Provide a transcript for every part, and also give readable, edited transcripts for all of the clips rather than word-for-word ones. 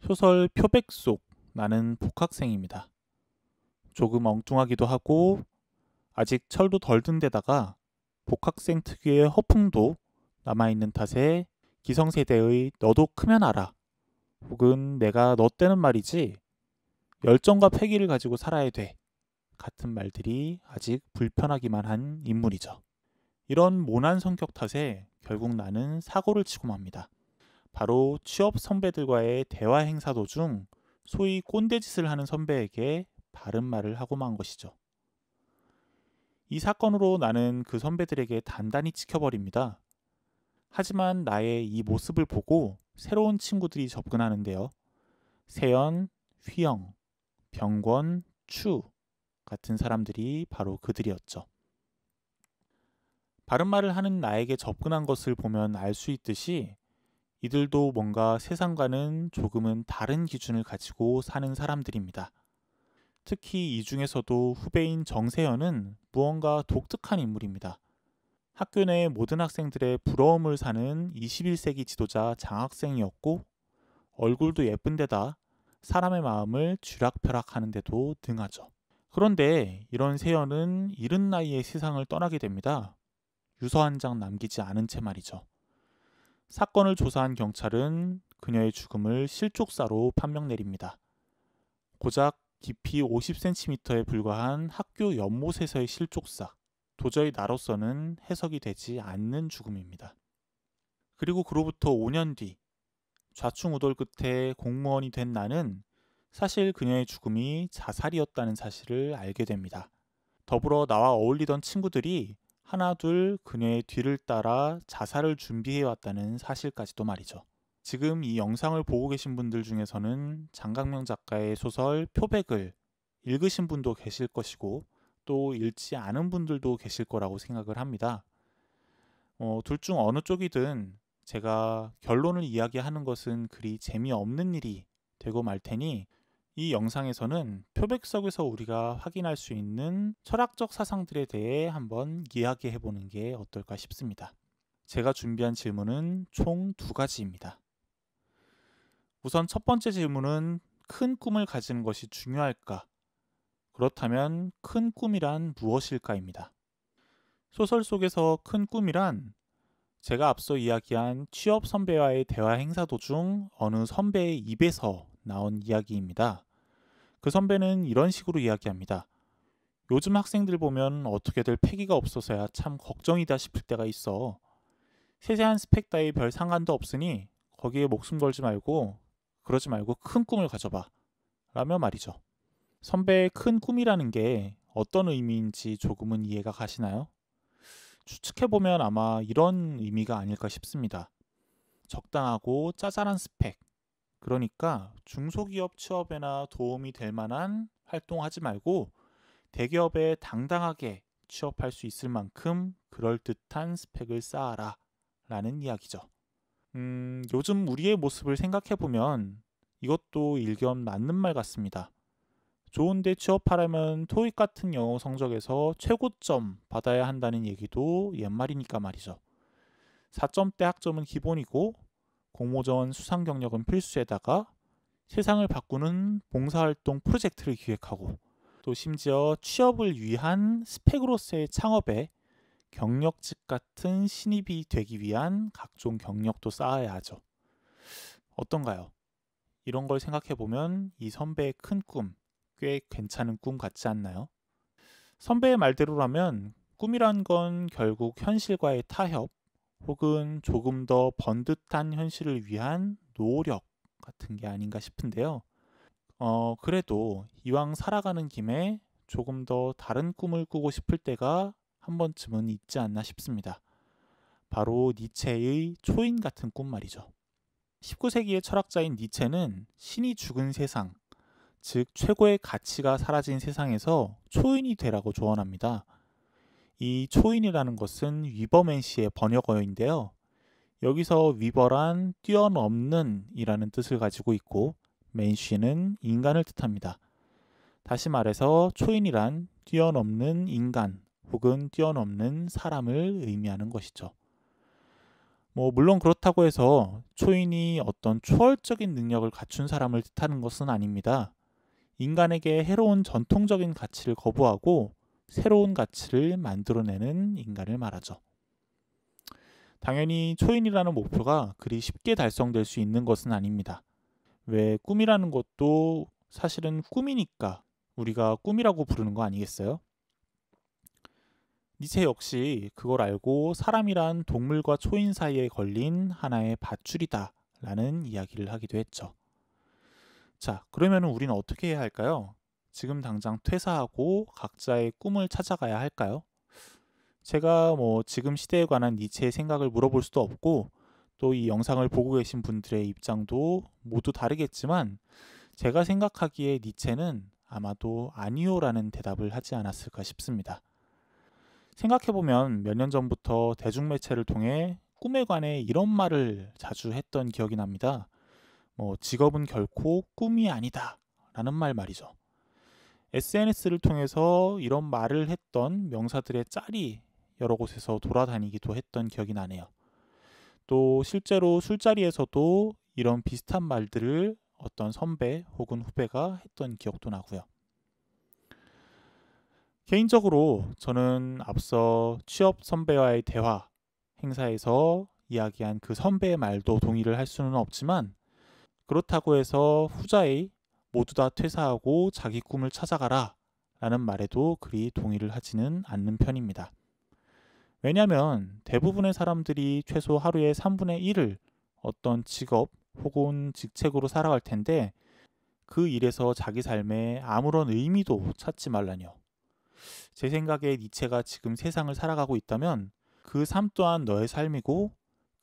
소설 표백 속 나는 복학생입니다. 조금 엉뚱하기도 하고 아직 철도 덜 든 데다가 복학생 특유의 허풍도 남아있는 탓에 기성세대의 너도 크면 알아 혹은 내가 너 때는 말이지 열정과 패기를 가지고 살아야 돼 같은 말들이 아직 불편하기만 한 인물이죠. 이런 모난 성격 탓에 결국 나는 사고를 치고 맙니다. 바로 취업 선배들과의 대화 행사 도중 소위 꼰대짓을 하는 선배에게 바른 말을 하고 만 것이죠. 이 사건으로 나는 그 선배들에게 단단히 찍혀버립니다. 하지만 나의 이 모습을 보고 새로운 친구들이 접근하는데요. 세연, 휘영, 병권, 추 같은 사람들이 바로 그들이었죠. 바른 말을 하는 나에게 접근한 것을 보면 알 수 있듯이 이들도 뭔가 세상과는 조금은 다른 기준을 가지고 사는 사람들입니다. 특히 이 중에서도 후배인 정세현은 무언가 독특한 인물입니다. 학교 내 모든 학생들의 부러움을 사는 21세기 지도자 장학생이었고 얼굴도 예쁜데다 사람의 마음을 쥐락펴락하는 데도 등하죠. 그런데 이런 세연은 이른 나이에 세상을 떠나게 됩니다. 유서 한 장 남기지 않은 채 말이죠. 사건을 조사한 경찰은 그녀의 죽음을 실족사로 판명 내립니다. 고작 깊이 50cm에 불과한 학교 연못에서의 실족사. 도저히 나로서는 해석이 되지 않는 죽음입니다. 그리고 그로부터 5년 뒤 좌충우돌 끝에 공무원이 된 나는 사실 그녀의 죽음이 자살이었다는 사실을 알게 됩니다. 더불어 나와 어울리던 친구들이 하나둘 그녀의 뒤를 따라 자살을 준비해왔다는 사실까지도 말이죠. 지금 이 영상을 보고 계신 분들 중에서는 장강명 작가의 소설 표백을 읽으신 분도 계실 것이고 또 읽지 않은 분들도 계실 거라고 생각을 합니다. 둘 중 어느 쪽이든 제가 결론을 이야기하는 것은 그리 재미없는 일이 되고 말 테니 이 영상에서는 표백석에서 우리가 확인할 수 있는 철학적 사상들에 대해 한번 이야기해 보는 게 어떨까 싶습니다. 제가 준비한 질문은 총 2가지입니다. 우선 첫 번째 질문은 큰 꿈을 가지는 것이 중요할까? 그렇다면 큰 꿈이란 무엇일까입니다. 소설 속에서 큰 꿈이란 제가 앞서 이야기한 취업 선배와의 대화 행사 도중 어느 선배의 입에서 나온 이야기입니다. 그 선배는 이런 식으로 이야기합니다. 요즘 학생들 보면 어떻게들 패기가 없어서야 참 걱정이다 싶을 때가 있어. 세세한 스펙 따위 별 상관도 없으니 거기에 목숨 걸지 말고 그러지 말고 큰 꿈을 가져봐 라며 말이죠. 선배의 큰 꿈이라는 게 어떤 의미인지 조금은 이해가 가시나요? 추측해보면 아마 이런 의미가 아닐까 싶습니다. 적당하고 짜잘한 스펙, 그러니까 중소기업 취업에나 도움이 될 만한 활동하지 말고 대기업에 당당하게 취업할 수 있을 만큼 그럴듯한 스펙을 쌓아라 라는 이야기죠. 요즘 우리의 모습을 생각해보면 이것도 일견 맞는 말 같습니다. 좋은데 취업하려면 토익 같은 영어 성적에서 최고점 받아야 한다는 얘기도 옛말이니까 말이죠. 4점대 학점은 기본이고 공모전 수상 경력은 필수에다가 세상을 바꾸는 봉사활동 프로젝트를 기획하고 또 심지어 취업을 위한 스펙으로서의 창업에 경력직 같은 신입이 되기 위한 각종 경력도 쌓아야 하죠. 어떤가요? 이런 걸 생각해보면 이 선배의 큰 꿈, 꽤 괜찮은 꿈 같지 않나요? 선배의 말대로라면 꿈이란 건 결국 현실과의 타협 혹은 조금 더 번듯한 현실을 위한 노력 같은 게 아닌가 싶은데요. 그래도 이왕 살아가는 김에 조금 더 다른 꿈을 꾸고 싶을 때가 한 번쯤은 있지 않나 싶습니다. 바로 니체의 초인 같은 꿈 말이죠. 19세기의 철학자인 니체는 신이 죽은 세상, 즉 최고의 가치가 사라진 세상에서 초인이 되라고 조언합니다. 이 초인이라는 것은 위버맨시의 번역어인데요. 여기서 위버란 뛰어넘는 이라는 뜻을 가지고 있고 맨시는 인간을 뜻합니다. 다시 말해서 초인이란 뛰어넘는 인간 혹은 뛰어넘는 사람을 의미하는 것이죠. 물론 그렇다고 해서 초인이 어떤 초월적인 능력을 갖춘 사람을 뜻하는 것은 아닙니다. 인간에게 해로운 전통적인 가치를 거부하고 새로운 가치를 만들어내는 인간을 말하죠. 당연히 초인이라는 목표가 그리 쉽게 달성될 수 있는 것은 아닙니다. 왜 꿈이라는 것도 사실은 꿈이니까 우리가 꿈이라고 부르는 거 아니겠어요? 니체 역시 그걸 알고 사람이란 동물과 초인 사이에 걸린 하나의 밧줄이다 라는 이야기를 하기도 했죠. 자, 그러면 우리는 어떻게 해야 할까요? 지금 당장 퇴사하고 각자의 꿈을 찾아가야 할까요? 제가 지금 시대에 관한 니체의 생각을 물어볼 수도 없고 또 이 영상을 보고 계신 분들의 입장도 모두 다르겠지만 제가 생각하기에 니체는 아마도 아니요라는 대답을 하지 않았을까 싶습니다. 생각해보면 몇 년 전부터 대중매체를 통해 꿈에 관해 이런 말을 자주 했던 기억이 납니다. 직업은 결코 꿈이 아니다 라는 말이죠. SNS를 통해서 이런 말을 했던 명사들의 짤이 여러 곳에서 돌아다니기도 했던 기억이 나네요. 또 실제로 술자리에서도 이런 비슷한 말들을 어떤 선배 혹은 후배가 했던 기억도 나고요. 개인적으로 저는 앞서 취업 선배와의 대화 행사에서 이야기한 그 선배의 말도 동의를 할 수는 없지만 그렇다고 해서 후자의 모두 다 퇴사하고 자기 꿈을 찾아가라 라는 말에도 그리 동의를 하지는 않는 편입니다. 왜냐하면 대부분의 사람들이 최소 하루에 3분의 1을 어떤 직업 혹은 직책으로 살아갈 텐데 그 일에서 자기 삶에 아무런 의미도 찾지 말라뇨. 제 생각에 니체가 지금 세상을 살아가고 있다면 그 삶 또한 너의 삶이고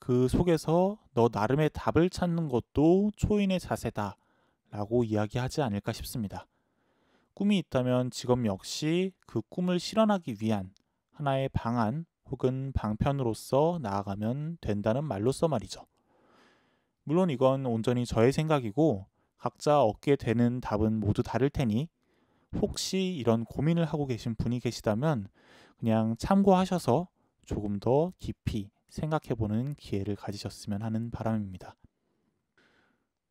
그 속에서 너 나름의 답을 찾는 것도 초인의 자세다 라고 이야기하지 않을까 싶습니다. 꿈이 있다면 직업 역시 그 꿈을 실현하기 위한 하나의 방안 혹은 방편으로서 나아가면 된다는 말로써 말이죠. 물론 이건 온전히 저의 생각이고 각자 얻게 되는 답은 모두 다를 테니 혹시 이런 고민을 하고 계신 분이 계시다면 그냥 참고하셔서 조금 더 깊이 생각해보는 기회를 가지셨으면 하는 바람입니다.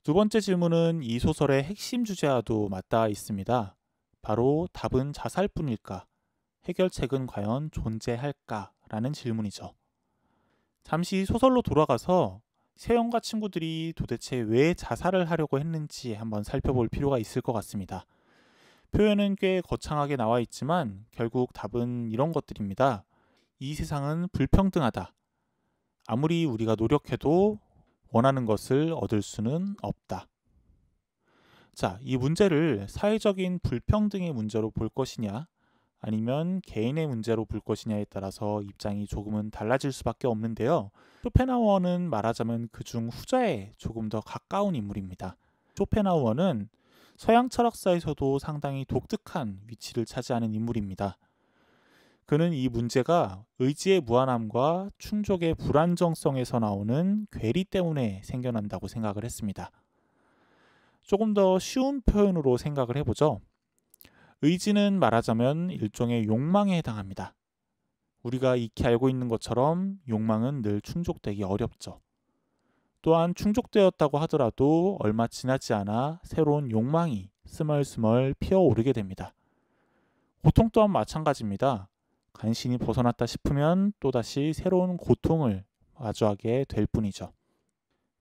두 번째 질문은 이 소설의 핵심 주제와도 맞닿아 있습니다. 바로 답은 자살뿐일까? 해결책은 과연 존재할까? 라는 질문이죠. 잠시 소설로 돌아가서 세영과 친구들이 도대체 왜 자살을 하려고 했는지 한번 살펴볼 필요가 있을 것 같습니다. 표현은 꽤 거창하게 나와 있지만 결국 답은 이런 것들입니다. 이 세상은 불평등하다. 아무리 우리가 노력해도 원하는 것을 얻을 수는 없다. 자, 이 문제를 사회적인 불평등의 문제로 볼 것이냐 아니면 개인의 문제로 볼 것이냐에 따라서 입장이 조금은 달라질 수밖에 없는데요. 쇼펜하우어는 말하자면 그중 후자에 조금 더 가까운 인물입니다. 쇼펜하우어는 서양 철학사에서도 상당히 독특한 위치를 차지하는 인물입니다. 그는 이 문제가 의지의 무한함과 충족의 불안정성에서 나오는 괴리 때문에 생겨난다고 생각을 했습니다. 조금 더 쉬운 표현으로 생각을 해보죠. 의지는 말하자면 일종의 욕망에 해당합니다. 우리가 익히 알고 있는 것처럼 욕망은 늘 충족되기 어렵죠. 또한 충족되었다고 하더라도 얼마 지나지 않아 새로운 욕망이 스멀스멀 피어오르게 됩니다. 고통 또한 마찬가지입니다. 간신히 벗어났다 싶으면 또다시 새로운 고통을 마주하게 될 뿐이죠.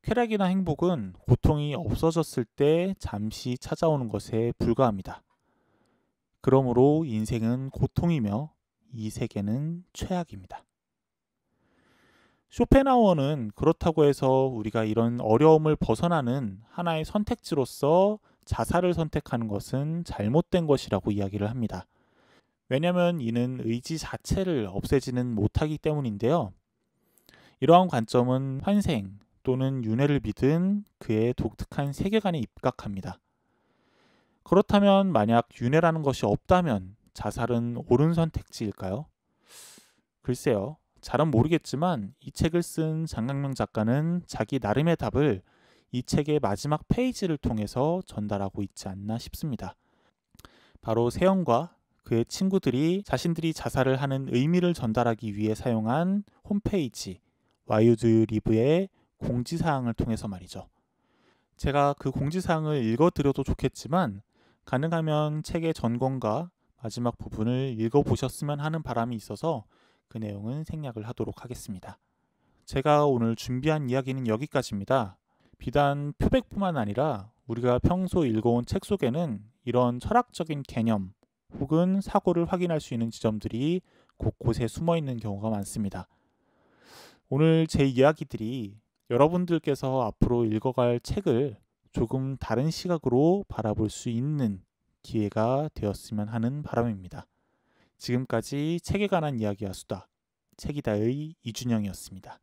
쾌락이나 행복은 고통이 없어졌을 때 잠시 찾아오는 것에 불과합니다. 그러므로 인생은 고통이며 이 세계는 최악입니다. 쇼펜하우어는 그렇다고 해서 우리가 이런 어려움을 벗어나는 하나의 선택지로서 자살을 선택하는 것은 잘못된 것이라고 이야기를 합니다. 왜냐하면 이는 의지 자체를 없애지는 못하기 때문인데요. 이러한 관점은 환생 또는 윤회를 믿은 그의 독특한 세계관에 입각합니다. 그렇다면 만약 윤회라는 것이 없다면 자살은 옳은 선택지일까요? 글쎄요. 잘은 모르겠지만 이 책을 쓴 장강명 작가는 자기 나름의 답을 이 책의 마지막 페이지를 통해서 전달하고 있지 않나 싶습니다. 바로 세영과 그의 친구들이 자신들이 자살을 하는 의미를 전달하기 위해 사용한 홈페이지와 와일드 리브의 공지사항을 통해서 말이죠. 제가 그 공지사항을 읽어드려도 좋겠지만 가능하면 책의 전권과 마지막 부분을 읽어보셨으면 하는 바람이 있어서 그 내용은 생략을 하도록 하겠습니다. 제가 오늘 준비한 이야기는 여기까지입니다. 비단 표백뿐만 아니라 우리가 평소 읽어온 책 속에는 이런 철학적인 개념 혹은 사고를 확인할 수 있는 지점들이 곳곳에 숨어 있는 경우가 많습니다. 오늘 제 이야기들이 여러분들께서 앞으로 읽어갈 책을 조금 다른 시각으로 바라볼 수 있는 기회가 되었으면 하는 바람입니다. 지금까지 책에 관한 이야기와 수다, 책이다의 이준영이었습니다.